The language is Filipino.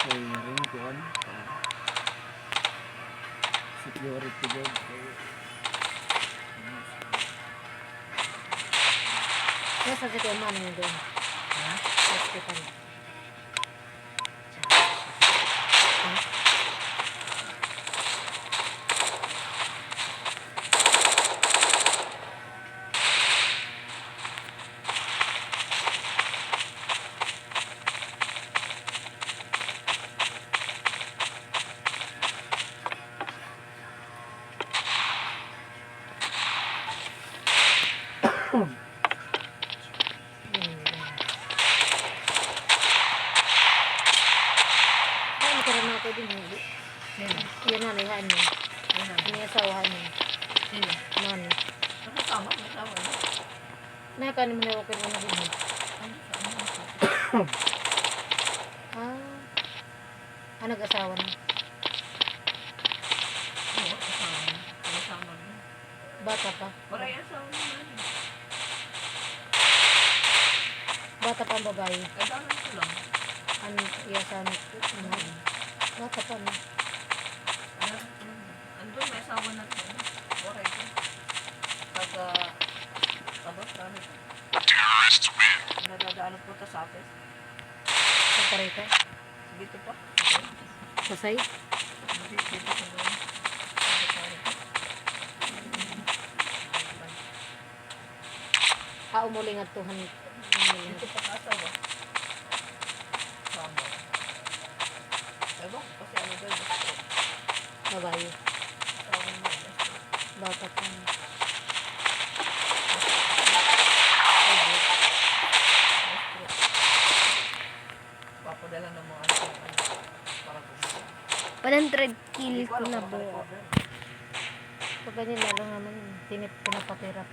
kay ring kuan security guard kay Nasa si Kuya Manny yun doon. Ha? Hospital. Ay, nagkaroon na ako din. Yan na, lihan mo. Ini asawahan mo. Man. Nakasama, may asawa na. Nakanin mo na ako kaya na din. Nag-asawa na. Oo, kasama. Kasama na. Bata pa. Wala yung asawa naman. Bata pa ang babae. Kailangan ko lang. Iyasan ko. Bata pa na. Andun, may asawa na ito. Wala ito. Pagka, tapos kami. Nadadaan po ito sa atin. Sa parita. Dito pa. Sasay. Dito pa doon. Umuling at tuhan. Dito pa kasawa. Sama. Ewan, kasi ano ba yun? Babae. Asawa mo. Bata pa na. Papadala ng mga ano para kung 100 kill ko na buo. Pag ganyan lang naman, pinapatirap.